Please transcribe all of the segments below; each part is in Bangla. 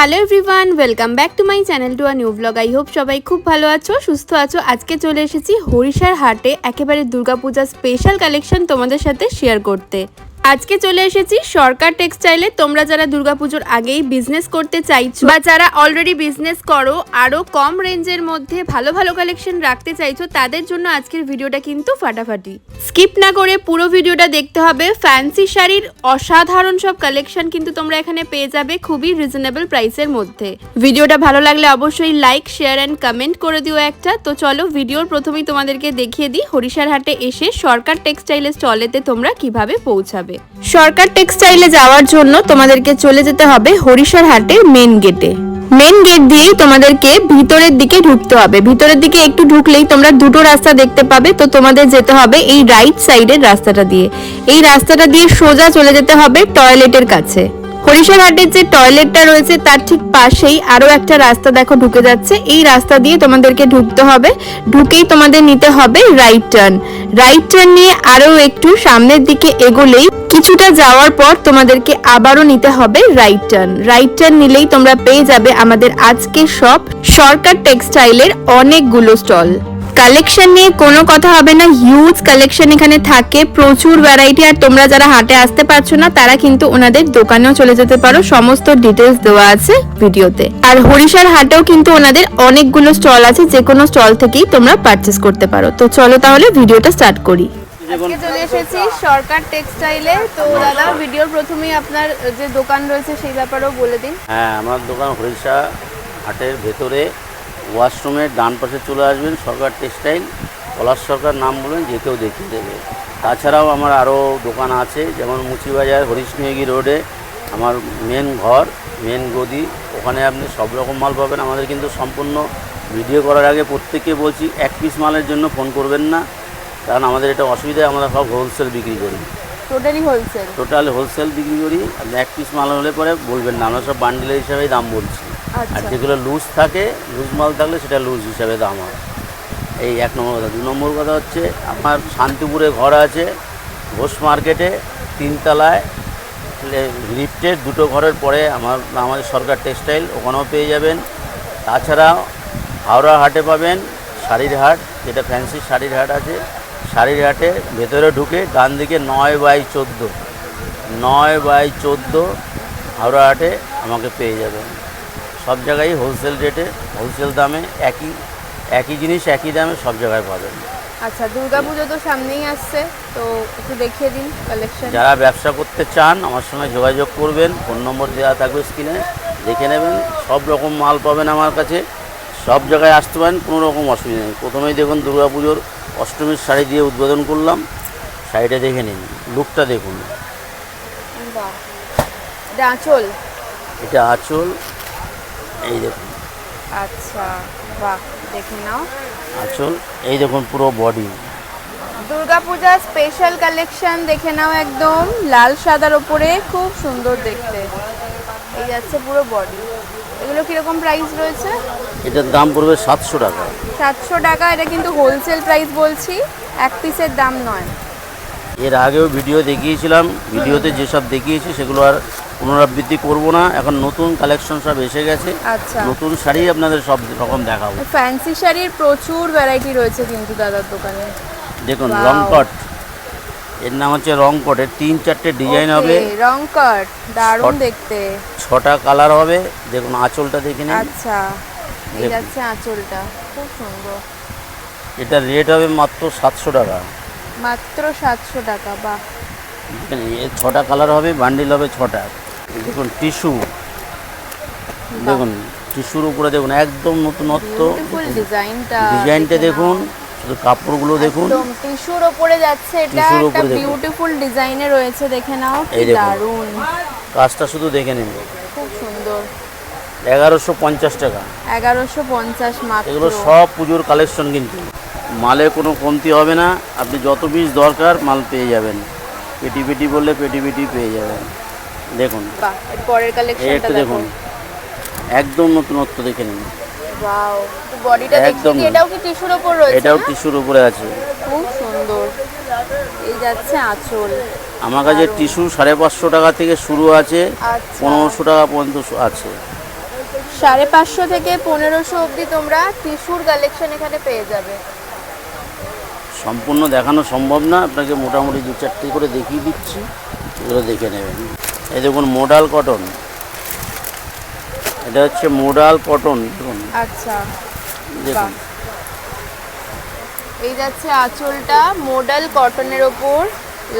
Hello everyone, welcome back to my channel to a new blog. I hope সবাই খুব ভালো আছো, সুস্থ আছো। আজকে চলে এসেছি হরিশার হাটে একেবারে দুর্গাপূজা স্পেশাল কালেকশন তোমাদের সাথে শেয়ার করতে। আজকে চলে এসেছি সরকার টেক্সটাইলে। তোমরা যারা দুর্গাপুজোর আগেই বিজনেস করতে চাইছো বা যারা অলরেডি বিজনেস করো আরও কম রেঞ্জের মধ্যে ভালো ভালো কালেকশন রাখতে চাইছো, তাদের জন্য আজকের ভিডিওটা কিন্তু ফাটাফাটি। স্কিপ না করে পুরো ভিডিওটা দেখতে হবে। ফ্যান্সি শাড়ির অসাধারণ সব কালেকশন কিন্তু তোমরা এখানে পেয়ে যাবে খুবই রিজনেবল প্রাইসের মধ্যে। ভিডিওটা ভালো লাগলে অবশ্যই লাইক, শেয়ার অ্যান্ড কমেন্ট করে দিও একটা। তো চলো ভিডিওর প্রথমেই তোমাদেরকে দেখিয়ে দিই হরিশার হাটে এসে সরকার টেক্সটাইলের স্টলেতে তোমরা কিভাবে পৌঁছাবে। সরকার টেক্সটাইলে যাওয়ার জন্য তোমাদেরকে চলে যেতে হবে হরিশার হাটের মেন গেটে। মেন গেট দিয়েই তোমাদেরকে ভিতরের দিকে ঢুকতে হবে। ভিতরের দিকে একটু ঢুকলেই তোমরা দুটো রাস্তা দেখতে পাবে। তো তোমাদের যেতে হবে এই রাইট সাইডের রাস্তাটা দিয়ে। এই রাস্তাটা দিয়ে সোজা চলে যেতে হবে টয়লেটের কাছে। হরিশার হাটের যে টয়লেটটা রয়েছে তার ঠিক পাশেই আরো একটা রাস্তা দেখো ঢুকে যাচ্ছে। এই রাস্তা দিয়ে তোমাদেরকে ঢুকতে হবে। ঢুকেই তোমাদের নিতে হবে রাইট টার্ন। রাইট টার্ন নিয়ে আরো একটু সামনের দিকে এগোলেই কিছুটা যাওয়ার পর তোমাদেরকে আবারও নিতে হবে রাইট টার্ন। রাইট টার্ন নিলেই তোমরা পেয়ে যাবে আমাদের আজকে শপ সরকার টেক্সটাইলের অনেকগুলো স্টল। কালেকশন নিয়ে কোনো কথা হবে না, হিউজ কালেকশন এখানে থাকে, প্রচুর ভ্যারাইটি। আর তোমরা যারা হাটে আসতে পারছো না তারা কিন্তু ওনাদের দোকানেও চলে যেতে পারো, সমস্ত ডিটেলস দেওয়া আছে ভিডিওতে। আর হরিশার হাটেও কিন্তু ওনাদের অনেকগুলো স্টল আছে, যে কোনো স্টল থেকেই তোমরা পারচেস করতে পারো। তো চলো তাহলে ভিডিওটা স্টার্ট করি। আজকে চলে এসেছি সরকার টেক্সটাইলে। তো দাদা ভিডিওর প্রথমেই আপনার যে দোকান রয়েছে সেই ব্যাপারেও বলে দিন। হ্যাঁ, আমার দোকান হরিশা হাটের ভেতরে ওয়াশরুমের ডান পাশে চলে আসবেন, সরকার টেক্সটাইল। পলাশ সরকার নাম বলবেন, যে কেউ দেখিয়ে দেবে। তাছাড়াও আমার আরও দোকান আছে, যেমন মুচিবাজার হরিশমেগি রোডে আমার মেন ঘর, মেন গদি। ওখানে আপনি সব রকম মাল পাবেন। আমাদের কিন্তু সম্পূর্ণ ভিডিও করার আগে প্রত্যেককে বলছি, এক পিস মালের জন্য ফোন করবেন না, কারণ আমাদের এটা অসুবিধা। আমরা সব হোলসেল বিক্রি করি, টোটাল হোলসেল বিক্রি করি। আপনি এক পিস মাল হলে পরে বলবেন না, আমরা সব বান্ডিলের হিসাবেই দাম বলছি। আর যেগুলো লুজ থাকে, লুজ মাল থাকলে সেটা লুজ হিসাবে দাম হয়। এই এক নম্বর কথা। 2 নম্বর কথা হচ্ছে, আমার শান্তিপুরে ঘর আছে ঘোষ মার্কেটে, 3 তলায় লিফটের 2টো ঘরের পরে আমাদের সরকার টেক্সটাইল, ওখানেও পেয়ে যাবেন। তাছাড়া হাওড়া হাটে পাবেন শাড়ির হাট, যেটা ফ্যান্সি শাড়ির হাট আছে। শাড়ির হাটে ভেতরে ঢুকে ডান দিকে 9/14 হাওড়া হাটে আমাকে পেয়ে যাবেন। সব জায়গায় হোলসেল রেটে, হোলসেল দামে, একই জিনিস একই দামে সব জায়গায় পাবেন। আচ্ছা, দুর্গাপুজো তো সামনেই আসছে, তো একটু দেখিয়ে দিন কালেকশন। যারা ব্যবসা করতে চান আমার সঙ্গে যোগাযোগ করবেন, ফোন নম্বর দেওয়া থাকবে স্ক্রিনে, দেখে নেবেন। সব রকম মাল পাবেন আমার কাছে, সব জায়গায় আসতে পারেন, কোনো রকম অসুবিধা নেই। প্রথমেই দেখুন দুর্গাপুজোর অষ্টমীর শাড়ি দিয়ে উদ্বোধন করলাম। শাড়িটা দেখে নিন, লুকটা দেখুন। এটা আঁচল, এটা আঁচল, এই দেখুন। আচ্ছা বাহ, দেখে নাও আঁচল, এই দেখুন পুরো বডি। দুর্গাপূজা স্পেশাল কালেকশন দেখে নাও, একদম লাল সাদার ওপরে, খুব সুন্দর দেখতে। এই যাচ্ছে পুরো বডি। এগুলো কিরকম প্রাইস রয়েছে? এটার দাম পড়বে 700 টাকা। 700 টাকা। এটা কিন্তু হোলসেল প্রাইস বলছি, এক পিসের দাম নয়। এর আগেও ভিডিও দেখিয়েছিলাম, ভিডিওতে যেসব দেখিয়েছি সেগুলো আর পুনরাবৃত্তি করব না। এখন নতুন কালেকশন সব এসে গেছে। আচ্ছা, নতুন শাড়ি আপনাদের সব রকম দেখাবো। ফ্যান্সি শাড়ির প্রচুর ভ্যারাইটি রয়েছে কিন্তু দাদার দোকানে। দেখুন রং কট, এর নাম হচ্ছে রং কট। এর 3-4টে ডিজাইন হবে। রং কট দারুণ দেখতে। 6টা কালার হবে। দেখুন আঁচলটা দেখে নিন। আচ্ছা, এই যাচ্ছে আঁচলটা, খুব সুন্দর। এটা রেট হবে মাত্র 700 টাকা। মাত্র 700 টাকা, বাহ। এর 6টা কালার হবে, বান্ডিল হবে 6টা। দেখুন টিস্যু, দেখুন টিস্যুর উপরে দেখুন একদম নতুনত্ব ডিজাইনটা দেখুন, শুধু কাপড়গুলো দেখুন। টিস্যুর উপরে যাচ্ছে, এটা একটা বিউটিফুল ডিজাইনে রয়েছে, দেখে নাও কি দারুণ। কাজটা শুধু দেখে নিন, খুব সুন্দর। 1150 টাকা। 1150 মাত্র। এগুলো সব পুজোর কালেকশন, কিন্তু মালে কোনো কমতি হবে না। আপনি যত পিস দরকার মাল পেয়ে যাবেন। পেটি বললে পেটি পেয়ে যাবেন। দেখুন বাহ, এর পরের কালেকশনটা দেখুন, একদম নতুনত্ব দেখে নিন। ওয়াও, তো বডিটা দেখুন, এটাও কি টিস্যুর উপর রয়েছে? এটাও টিস্যুর উপরে আছে, খুব সুন্দর। এই যাচ্ছে আঁচল। আমার কাছে টিস্যু 550 টাকা থেকে শুরু আছে, 1500 টাকা পর্যন্ত আছে। 550 থেকে 1500 অবধি তোমরা টিস্যুর কালেকশন এখানে পেয়ে যাবে। সম্পূর্ণ দেখানো সম্ভব না, আপনাকে মোটামুটি 2-4টি করে দেখিয়ে দিচ্ছি, এগুলো দেখে নেবেন। এই দেখুন মোডাল কটন, এটা হচ্ছে মোডাল কটন। দেখুন আচ্ছা, দেখুন এই যাচ্ছে আঁচলটা মডেল কটনের ওপর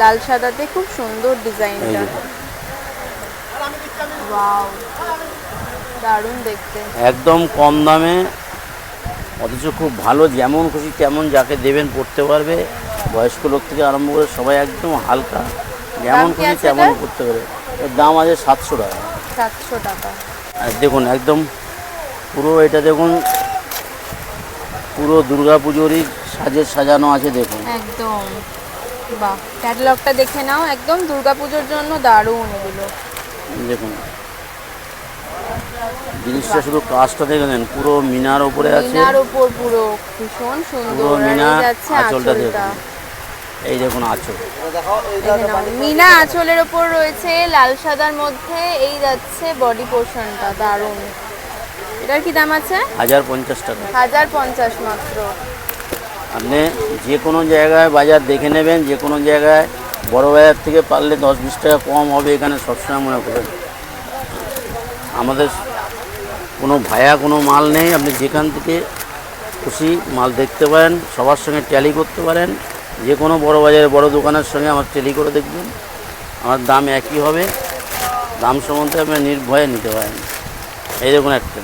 লাল সাদাতে, খুব সুন্দর ডিজাইনটা। ওয়াও, দারুণ দেখতে। একদম কম দামে, অথচ খুব ভালো, যেমন খুশি তেমন যাকে দেবেন পড়তে পারবে, বয়স্ক লোক থেকে আরম্ভ করে সবাই একদম হালকা, যেমন দাম কি খুশি আছে তেমন এটার? পড়তে পারবে। এর দাম আছে 700 টাকা। 700 টাকা। আর দেখুন একদম পুরো এটা দেখুন, পুরো দুর্গা পুজোরই সাজানো আছে দেখুন। একদম, বাহ, ক্যাটালগটা দেখে নাও, একদম দুর্গাপুজোর জন্য দারুণ এগুলো। দেখুন জিনিসটা শুধু কাজটা দেখে নেন, পুরো মিনার উপরে আছে, মিনার উপর পুরো ভীষণ সুন্দর। পুরো আর মিনা, এই যাচ্ছে আঁচলটা আঁচলটা, দেখুন, এই দেখুন আঁচল। দেখে নাও, মিনা আঁচলের ওপর রয়েছে লাল সাদার মধ্যে, এই যাচ্ছে বডি পোর্শনটা, দারুণ। এটার কি দাম আছে? 1050 টাকা। 1050 মাত্র। আপনি যে কোনো জায়গায় বাজার দেখে নেবেন, যে কোনো জায়গায় বড় বাজার থেকে পারলে 10-20 টাকা কম হবে, এখানে সবসময় মনে করবেন। আমাদের কোনো ভায়া কোনো মাল নেই, আপনি যেখান থেকে খুশি মাল দেখতে পারেন, সবার সঙ্গে ট্যালি করতে পারেন। যে কোনো বড় বাজারে বড় দোকানের সঙ্গে আমার ট্যালি করে দেখবেন, আমার দাম একই হবে, দাম সম্বন্ধে আপনি নির্ভয়ে নিতে পারেন। এই দেখুন একটা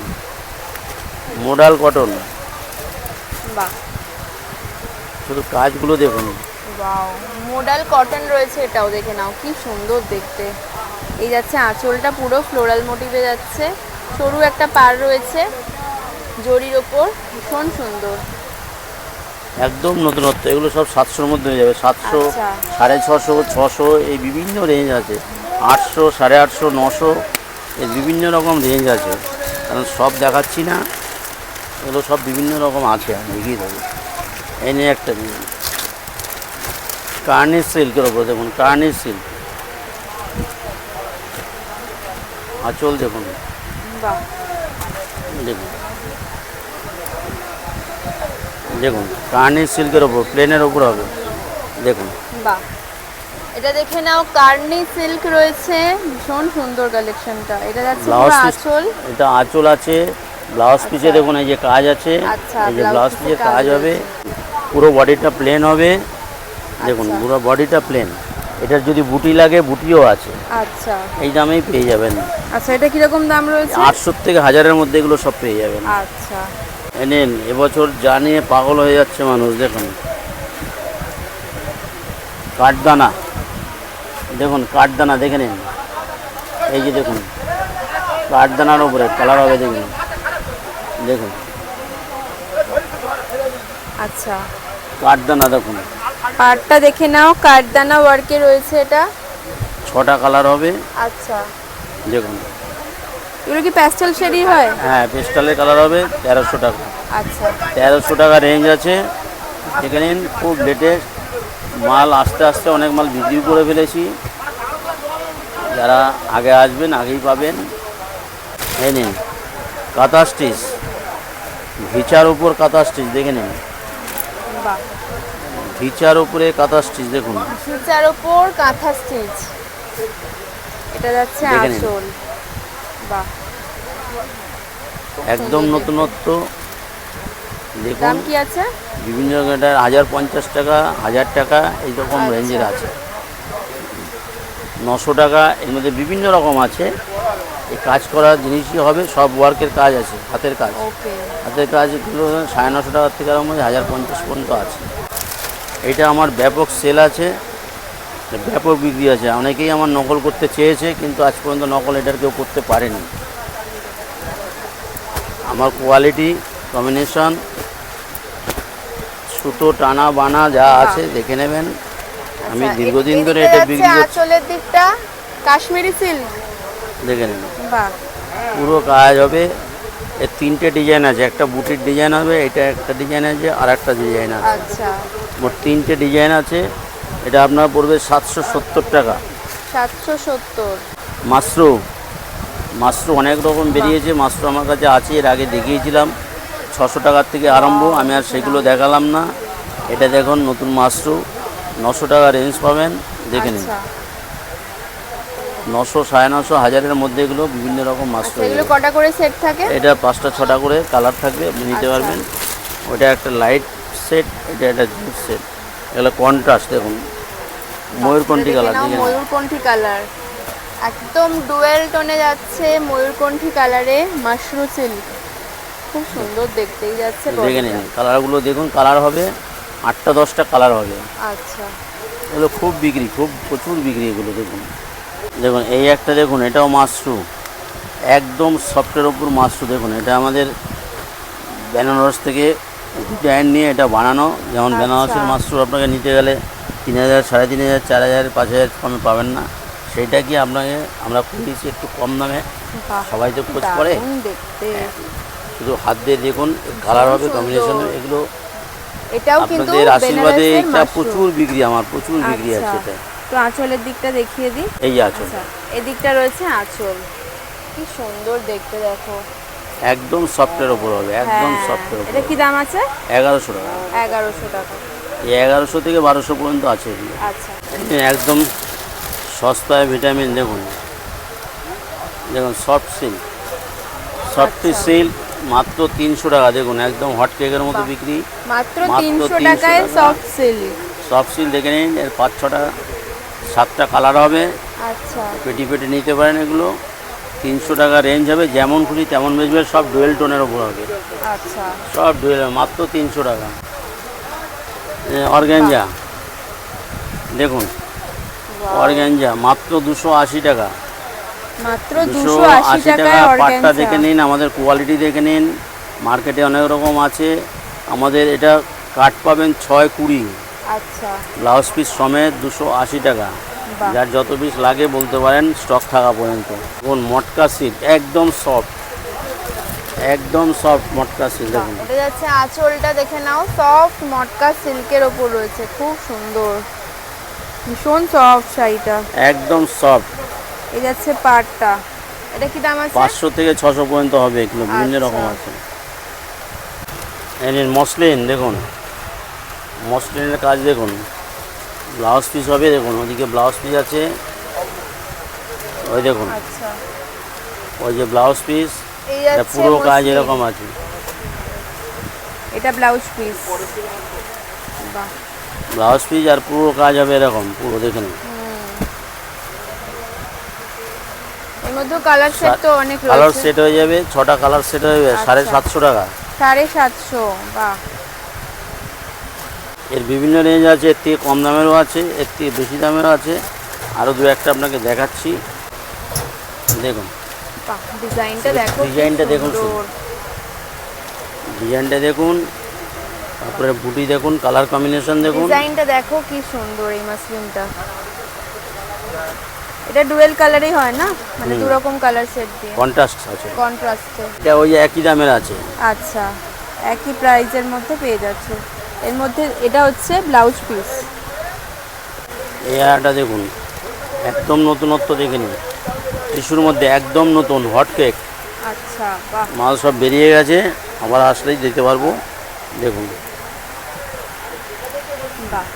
মোডাল কটন, বাহ, শুধু কাজগুলো দেখুন। ওয়াও, মডেল কটন রয়েছে, এটাও দেখে নাও, কি সুন্দর দেখতে। এই যাচ্ছে আঁচলটা পুরো ফ্লোরাল মোটিভে যাচ্ছে, সরু একটা পাড় রয়েছে জরির ওপর, ভীষণ সুন্দর। একদম নতুনত্ব, এগুলো সব 700-র মধ্যে হয়ে যাবে। 700, আচ্ছা। 650, 600, এই বিভিন্ন রেঞ্জ আছে। 800, 850, 900, এই বিভিন্ন রকম রেঞ্জ আছে, কারণ সব দেখাচ্ছি না, এগুলো সব বিভিন্ন রকম আছে, আমি দেখিয়ে দেবো। এই নিয়ে একটা কার্নিশ সিল্কের ওপর দেখুন, কার্নিশ সিল্ক আঁচল দেখুন, বাহ, দেখুন দেখুন কার্নিশ সিল্কের ওপর, প্লেনের ওপর হবে, দেখুন। বাহ, এটা দেখে নাও, কার্নি সিল্ক রয়েছে, ভীষণ সুন্দর কালেকশনটা। এটা যাচ্ছে ব্লাউজ পুরো পিস, আঁচল। এটা আঁচল আছে, ব্লাউজ পিসে দেখুন এই যে কাজ আছে, আচ্ছা, এই যে ব্লাউজ ব্লাউজ পিসে পিসে কাজ কাজ হবে, রয়েছে। পুরো বডিটা প্লেন হবে, দেখুন আচ্ছা। পুরো বডিটা প্লেন। এটার যদি বুটি লাগে বুটিও আছে, আচ্ছা এই দামেই পেয়ে যাবেন। আচ্ছা, এটা কিরকম দাম রয়েছে? 800 থেকে 1000-এর মধ্যে এগুলো সব পেয়ে যাবেন। আচ্ছা, এনেন, এবছর জানিয়ে পাগল হয়ে যাচ্ছে মানুষ। দেখুন কাঠদানা, দেখুন কাঠদানা দেখে নিন, এই যে দেখুন কাঠদানার উপরে কালার হবে, দেখুন দেখুন আচ্ছা, কাঠদানা দেখুন, পাড়টা দেখে নাও, কাঠদানা ওয়ার্কে রয়েছে এটা। 6টা কালার হবে, আচ্ছা, দেখুন। এগুলো কি প্যাস্টেল শেডই হয়? হ্যাঁ, পেস্টালের কালার হবে, 1300 টাকা। আচ্ছা, 1300 টাকা রেঞ্জ আছে, দেখে নিন, খুব লেটেস্ট মাল। আস্তে আস্তে অনেক মাল বিক্রি করে ফেলেছি, যারা আগে আসবেন আগেই পাবেন। এই নিন কাঁথা স্টিচ, ভিচার উপর কাঁথা স্টিচ, দেখে নিন বাহ, ভিচার উপরে কাঁথা স্টিচ, দেখুন ফিচার ওপর কাঁথা স্টিচ। এটা যাচ্ছে দেখে নিন। আঁচল, বাহ, একদম নতুনত্ব। দেখুন দাম কি আছে? বিভিন্ন রকমের 1050 টাকা, 1000 টাকা, এইরকম আচ্ছা। রেঞ্জের আছে, 900 টাকা, এর মধ্যে বিভিন্ন রকম আছে। এই কাজ করার জিনিসই হবে, সব ওয়ার্কের কাজ আছে, হাতের কাজ। ওকে, হাতের কাজগুলো 950 টাকার থেকে আরম্ভ করে 1050 পর্যন্ত আছে। এটা আমার ব্যাপক সেল আছে, ব্যাপক বিক্রি আছে। অনেকেই আমার নকল করতে চেয়েছে, কিন্তু আজ পর্যন্ত নকল এটার কেউ করতে পারেনি। আমার কোয়ালিটি কম্বিনেশন, সুতো টানা বানা যা আছে দেখে নেবেন। আমি আচ্ছা, দীর্ঘদিন ধরে এদিকে এটা যাচ্ছে বিক্রি করছি, আঁচলের দিকটা কাশ্মীরি সিল্ক, দেখে নেন বাহ, পুরো কাজ হবে। এর 3টে ডিজাইন আছে, একটা বুটির ডিজাইন হবে, এটা একটা ডিজাইন আছে, আর একটা ডিজাইন আছে, আচ্ছা, মোট 3টে ডিজাইন আছে। এটা আপনার পড়বে 770 টাকা। 770। মাশরুম, মাশরু অনেক রকম বেরিয়েছে, মাশরু আমার কাছে আছে, এর আগে দেখিয়েছিলাম 600 টাকার থেকে আরম্ভ, আমি আর সেগুলো দেখালাম না। এটা দেখুন নতুন মাশরু, 900 টাকা রেঞ্জ পাবেন, দেখে নিন। আচ্ছা 900, 950, 1000-এর মধ্যে এগুলো বিভিন্ন রকম মাশরু। এগুলো কটা করে সেট থাকে? এটা 5টা 6টা করে কালার থাকবে, আপনি নিতে আচ্ছা। পারবেন। ওইটা একটা লাইট সেট, এটা একটা জুট সেট, এগুলো কন্ট্রাস্ট দেখুন, ময়ূরকণ্ঠী কালার, দেখে নিন। ময়ূরকণ্ঠী কালার, একদম ডুয়েল টোনে যাচ্ছে ময়ূরকণ্ঠী কালারে মাশরু সিল্ক, খুব সুন্দর দেখতেই যাচ্ছে। দেখে নিন কালারগুলো দেখুন, কালার হবে 8টা 10টা কালার হবে। আচ্ছা এগুলো খুব বিক্রি, খুব প্রচুর বিক্রি এগুলো। দেখুন দেখুন এই একটা দেখুন, এটাও মাশরু, একদম সফটের ওপর মাশরু। দেখুন এটা আমাদের বেনারস থেকে ডিজাইন নিয়ে এটা বানানো। যেমন বেনারসের মাশরু আপনাকে নিতে গেলে 3000, 3500, 4000, 5000 কমে পাবেন না। সেইটা কি আপনাকে আমরা করিয়েছি একটু কম দামে, বাহ, সবাই তো খোঁজ করে। দারুণ দেখতে। শুধু হাত দিয়ে দেখুন, কালার হবে কম্বিনেশনে। এগুলো এটাও কিন্তু আপনাদের আশীর্বাদে বেনারসের এটা মাশরু। প্রচুর বিক্রি, আমার প্রচুর বিক্রি আছে আচ্ছা, এটা। তো আঁচলের দিকটা দেখিয়ে দিই। এই যে আঁচল, আচ্ছা এদিকটা রয়েছে আঁচল, কি সুন্দর দেখতে দেখো। একদম সফটের ওপর হবে, একদম হ্যাঁ, সফটের ওপর। এটা কি দাম আছে? 1100 টাকা। 1100 টাকা। এই 1100 থেকে 1200 পর্যন্ত আছে এগুলো। আচ্ছা একদম সস্তায় ভিটামিন। দেখুন দেখুন সফট সিল্ক, সফটি আচ্ছা। সিল্ক মাত্র 300 টাকা। দেখুন একদম হট কেকের মতো বিক্রি, মাত্র মাত্র 300 300 টাকায় টাকা। Soft silk. সফট সিল্ক দেখে নিন, এর 5-6টা 7টা কালার হবে, আচ্ছা পেটি পেটি নিতে পারেন। এগুলো 300 টাকা রেঞ্জ হবে, যেমন খুশি তেমন বেচবে, সব ডুয়েল টোনের ওপর হবে, আচ্ছা সব ডুয়েল, মাত্র 300 টাকা। অর্গ্যাঞ্জা দেখুন, অর্গ্যাঞ্জা মাত্র 280 টাকা। মাত্র 280 280 টাকায় টাকা। পাটটা অর্গানজা। দেখে নিন, আমাদের কোয়ালিটি দেখে নিন। মার্কেটে অনেক রকম আছে, আমাদের এটা কাট পাবেন 6-20, আচ্ছা ব্লাউজ পিস সমেত 280 টাকা। বাহ। যার যত পিস লাগে বলতে পারেন, স্টক থাকা পর্যন্ত। দেখুন মটকা সিল্ক, একদম সফট, একদম সফট মটকা সিল্ক। দেখুন এটা যাচ্ছে আঁচলটা দেখে নাও, সফট মটকা সিল্কের ওপর রয়েছে, খুব সুন্দর, ভীষণ সফট শাড়িটা, একদম সফট। এই যাচ্ছে পাটটা, এটা কি দাম আছে? 500 থেকে 600 পর্যন্ত হবে, এগুলো বিভিন্ন আচ্ছা। রকম আছে। এই নিন মসলিন, দেখুন মসলিনের কাজ দেখুন, ব্লাউজ পিস হবে। দেখুন ওদিকে ব্লাউজ পিস আছে, ওই দেখুন আচ্ছা ওই যে ব্লাউজ পিস, এই এটা যাচ্ছে পুরো কাজ মসলিন। এরকম আছে। এটা ব্লাউজ পিস, বাহ ব্লাউজ পিস আর পুরো কাজ হবে এরকম, পুরো দেখে নিন। এর মধ্যে কালার সেট তো অনেক কালার রয়েছে। সেট হয়ে যাবে, 6টা কালার সেট হয়ে যাবে, আচ্ছা। 750 টাকা। 750, বাহ এর বিভিন্ন রেঞ্জ আছে, এর থেকে কম দামেরও আছে, এর থেকে বেশি দামেরও আছে। আরও দু একটা আপনাকে দেখাচ্ছি, দেখুন বাহ, ডিজাইনটা দেখো, ডিজাইনটা দেখুন, সুন্দর। ডিজাইনটা দেখুন, তারপরে বুটি দেখুন, কালার কম্বিনেশন দেখুন। ডিজাইনটা দেখো কি সুন্দর, এই মাসলিনটা, এটা ডুয়েল কালারই হয় না, মানে দু রকম কালার সেট দিয়ে কন্ট্রাস্ট আছে, কন্ট্রাস্টে। এটা ওই একই দামের আছে। আচ্ছা, একই প্রাইজের মধ্যে পেয়ে যাচ্ছে। এর মধ্যে এটা হচ্ছে ব্লাউজ পিস। এই একটা দেখুন, একদম নতুনত্ব দেখে নিন, টিস্যুর মধ্যে একদম নতুন হট কেক আচ্ছা বাহ, মাল, সব বেরিয়ে গেছে, আবার আসলেই দিতে পারবো। দেখুন বাহ,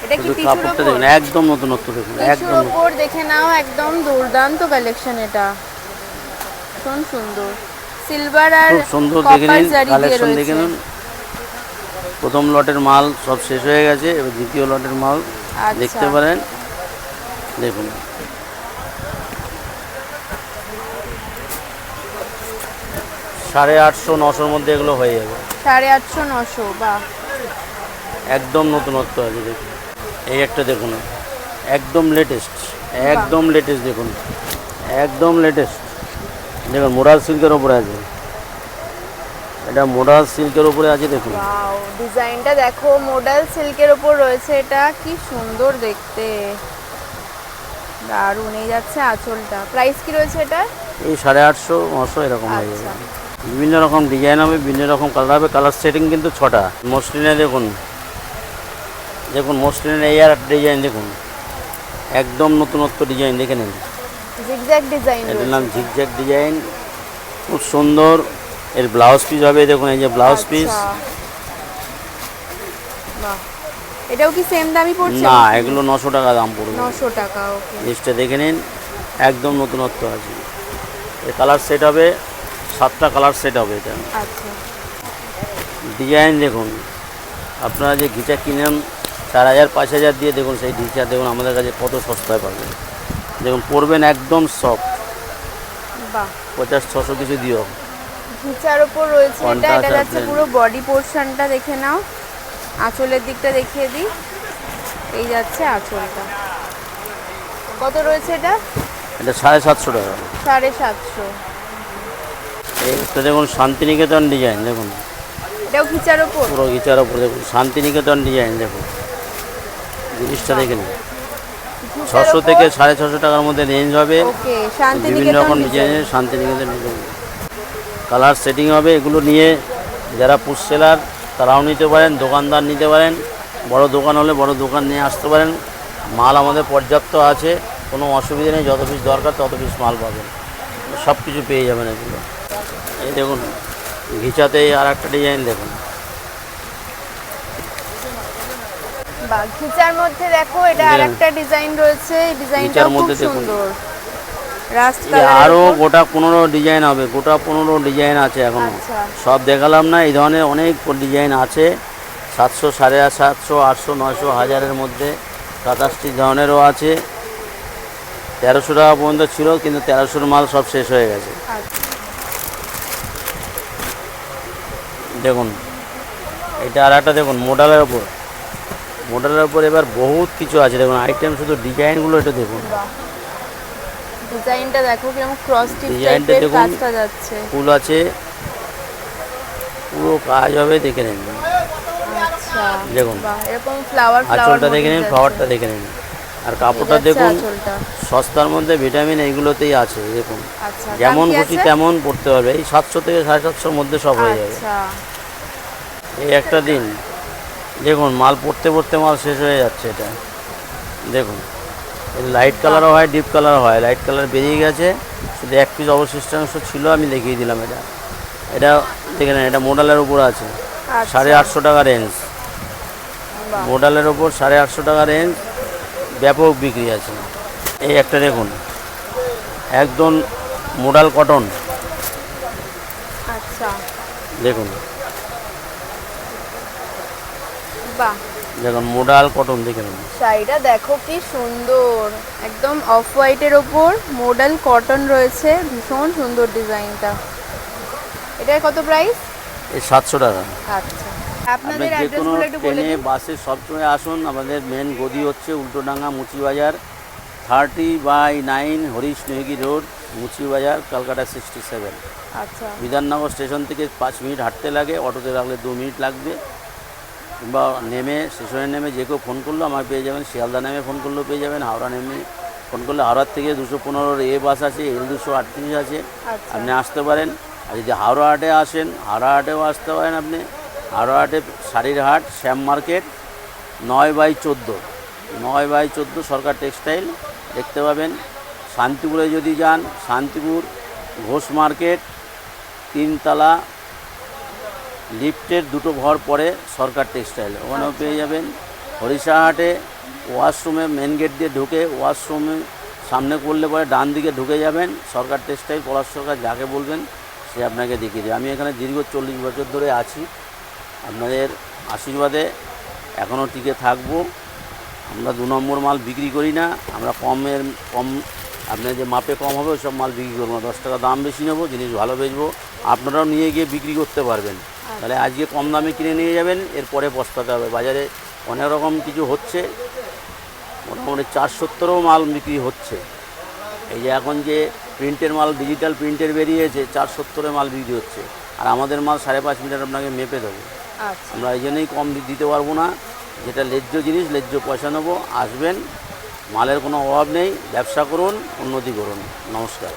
এটা কি শুধু টিস্যুর কাপড়টা উপর? দেখুন, একদম নতুনত্ব দেখুন, টিস্যুর একদম নতুন। উপর দেখে নাও, একদম দুর্দান্ত কালেকশন, এটা ভীষণ সুন্দর, সিলভার আর খুব সুন্দর দেখে কপার নিন, জারি দিয়ে কালেকশন দেখে রয়েছে। নিন। প্রথম লটের মাল সব শেষ হয়ে গেছে, এবার দ্বিতীয় লটের মাল আচ্ছা। দেখতে পারেন। দেখুন 850-900 মধ্যে এগুলো হয়ে যাবে, 850-900, বাহ একদম নতুনত্ব আছে। দেখুন এই একটা দেখুন, একদম লেটেস্ট, একদম লেটেস্ট দেখুন, একদম লেটেস্ট। দেখুন মোডাল সিল্কের ওপরে আছে, এটা মোডাল সিল্কের ওপরে আছে। দেখুন ওয়াও, ডিজাইনটা দেখো, মডেল সিল্কের উপর রয়েছে, এটা কি সুন্দর দেখতে, দারুণ। এই যাচ্ছে আঁচলটা, প্রাইস কি রয়েছে এটা? এই 850-900 এরকম হয়ে আচ্ছা যাবে। বিভিন্ন রকম ডিজাইন হবে, বিভিন্ন রকম কালার হবে, কালার সেটিং কিন্তু 6টা। মসলিনে দেখুন, দেখুন মসলিনের এই আর একটা ডিজাইন দেখুন, একদম নতুনত্ব ডিজাইন দেখে নিন। জিগজ্যাগ ডিজাইন এটার নাম ঝিকঝ্যাক ডিজাইন, খুব সুন্দর। এর ব্লাউজ পিস হবে, দেখুন এই যে ব্লাউজ পিস। বাহ, এটাও কি সেম দামই পড়ছে? না, এগুলো 900 টাকা দাম পড়বে। 900 টাকা। ওকে, জিনিসটা দেখে নিন, একদম নতুনত্ব আছে। এর কালার সেট হবে 7টা কালার সেট হবে এটা। আচ্ছা, ডিজাইন দেখুন, আপনারা যে ঘিচা কিনেন 4000-5000 দিয়ে, দেখুন সেই ঘিচা দেখুন আমাদের কাছে কত সস্তায় পাবেন। দেখুন পরবেন একদম সফট, বাহ, 50-600 কিছু দিও। ঘিচার ওপর রয়েছে এটা। কোনটা এটা আছে যাচ্ছে আপনার? পুরো বডি পোরশনটা, দেখে নাও। আঁচলের দিকটা দেখিয়ে দিই, এই যাচ্ছে আঁচলটা। কত রয়েছে এটা? এটা 750 টাকা। 750। এটা দেখুন শান্তিনিকেতন ডিজাইন, দেখুন এটাও ঘিচার ওপর? পুরো ঘিচার ওপর দেখুন শান্তিনিকেতন ডিজাইন। দেখুন জিনিসটা দেখে নিন, 600 থেকে 650 টাকার মধ্যে রেঞ্জ হবে। ওকে, বিভিন্ন শান্তিনিকেতন রকম ডিজাইনের শান্তিনিকেতন ডিজাইন কালার সেটিং হবে। এগুলো নিয়ে যারা পুশ সেলার তারাও নিতে পারেন, দোকানদার নিতে পারেন, বড় দোকান হলে বড় দোকান নিয়ে আসতে পারেন। মাল আমাদের পর্যাপ্ত আছে, কোনো অসুবিধা নেই। যত পিস দরকার তত পিস মাল পাবেন, সব কিছু পেয়ে যাবেন এগুলো। এই দেখুন ঘিচাতেই আর একটা ডিজাইন দেখুন, বা ঘিচার মধ্যে দেখো এটা দেখুন। আরেকটা ডিজাইন রয়েছে। এই ডিজাইনটা ঘিচার খুব মধ্যে দেখুন। সুন্দর, রাস্ট এই কালার। আরও গোটা 15 ডিজাইন হবে, গোটা 15 ডিজাইন আছে এখনও। আচ্ছা, সব দেখালাম না, এই ধরনের অনেক ডিজাইন আছে। 700, 750, 800, 900, 1000-এর মধ্যে 27টি ধরনেরও আছে। 1300 টাকা পর্যন্ত ছিল, কিন্তু 1300-র মাল সব শেষ হয়ে গেছে। আচ্ছা, দেখুন এটা আর একটা দেখুন মডেলের ওপর, মডেলের ওপর এবার বহুত কিছু আছে। দেখুন আইটেম, শুধু ডিজাইনগুলো এটা দেখুন। বাহ, ডিজাইনটা দেখো কিরকম ক্রস স্টিচ ডিজাইনটা টাইপের দেখুন। কাজটা যাচ্ছে। ফুল আছে, পুরো কাজ হবে, দেখে নিন। আচ্ছা, দেখুন বাহ, এরকম ফ্লাওয়ার আঁচলটা দেখে নিন, ফ্লাওয়ারটা দেখে নিন। আর কাপড়টা দেখুন, আঁচলটা। সস্তার মধ্যে ভিটামিন এইগুলোতেই আছে। দেখুন আচ্ছা, যেমন দাম কি খুশি আছে? তেমন পড়তে পারবে। এই 700 থেকে 750-র মধ্যে সব হয়ে যাবে। আচ্ছা, এই একটা দিন দেখুন মাল পড়তে পড়তে মাল শেষ হয়ে যাচ্ছে। এটা দেখুন, লাইট কালারও হয়, ডিপ কালারও হয়। লাইট কালার বেরিয়ে গেছে, শুধু এক পিস অবশিষ্টাংশ ছিল, আমি দেখিয়ে দিলাম। এটা এটা দেখে নেন, এটা মডেলের উপর আছে। আচ্ছা, 850 টাকা রেঞ্জ, বাহ, মডেলের ওপর 850 টাকা রেঞ্জ, ব্যাপক বিক্রি আছে। এই একটা দেখুন, একদম মডেল কটন, আচ্ছা, দেখুন বাহ, দেখুন মডেল কটন দেখে নিন। শাড়িটা দেখো কি সুন্দর, একদম অফ হোয়াইটের ওপর মডেল কটন রয়েছে। ভীষণ সুন্দর ডিজাইনটা। এটার কত প্রাইস? এই 700 টাকা। আচ্ছা, আপনি আপনাদের যে কোনো অ্যাড্রেসগুলো একটু বলে ট্রেনে দিন। বাসে সবসময় আসুন। আমাদের মেন গদি হচ্ছে উল্টোডাঙ্গা মুচিবাজার, 30/9 হরিশ নেগি রোড, মুচিবাজার, কলকাতা 67। আচ্ছা, বিধাননগর স্টেশন থেকে 5 মিনিট হাঁটতে লাগে, অটোতে লাগলে 2 মিনিট লাগবে। কিংবা নেমে স্টেশনে নেমে যে কেউ ফোন করলেও আমার পেয়ে যাবেন। শিয়ালদা নেমে ফোন করলেও পেয়ে যাবেন। হাওড়া নেমে ফোন করলে হাওড়ার থেকে 215 এ বাস আছে, L238 আছে, আচ্ছা, আপনি আসতে পারেন। আর যদি হাওড়া হাটে আসেন, হাওড়া হাটেও আসতে পারেন আপনি। হাওড়া হাটে শাড়ির হাট, শ্যাম মার্কেট, 9/14, 9/14 সরকার টেক্সটাইল দেখতে পাবেন। শান্তিপুরে যদি যান, শান্তিপুর ঘোষ মার্কেট, 3 তলা, লিফটের 2টো ঘর পরে সরকার টেক্সটাইল, ওখানেও পেয়ে যাবেন। হরিশাহাটে ওয়াশরুমে মেন গেট দিয়ে ঢুকে ওয়াশরুমে সামনে করলে পরে ডান দিকে ঢুকে যাবেন, সরকার টেক্সটাইল, পলাশ সরকার, যাকে বলবেন সে আপনাকে দেখিয়ে দেবে। আমি এখানে দীর্ঘ 40 বছর ধরে আছি, আপনাদের আশীর্বাদে এখনও টিকে থাকবো। আমরা 2 নম্বর মাল বিক্রি করি না, আমরা কম আপনার যে মাপে কম হবে ওইসব মাল বিক্রি করবো না। 10 টাকা দাম বেশি নেবো, জিনিস ভালো বেচবো, আপনারাও নিয়ে গিয়ে বিক্রি করতে পারবেন। তাহলে আজকে কম দামে কিনে নিয়ে যাবেন, এরপরে পস্তাতে হবে। বাজারে অনেক রকম কিছু হচ্ছে, মোটামুটি 470-ও মাল বিক্রি হচ্ছে। এই যে এখন যে প্রিন্টের মাল, ডিজিটাল প্রিন্টের বেরিয়েছে, 470-এ মাল বিক্রি হচ্ছে। আর আমাদের মাল 5.5 মিটার আপনাকে মেপে দেবো। আচ্ছা, আমরা এই জন্যই কম দিতে পারবো না। যেটা ন্যায্য জিনিস, ন্যায্য পয়সা নেবো। আসবেন, মালের কোনো অভাব নেই, ব্যবসা করুন, উন্নতি করুন। নমস্কার।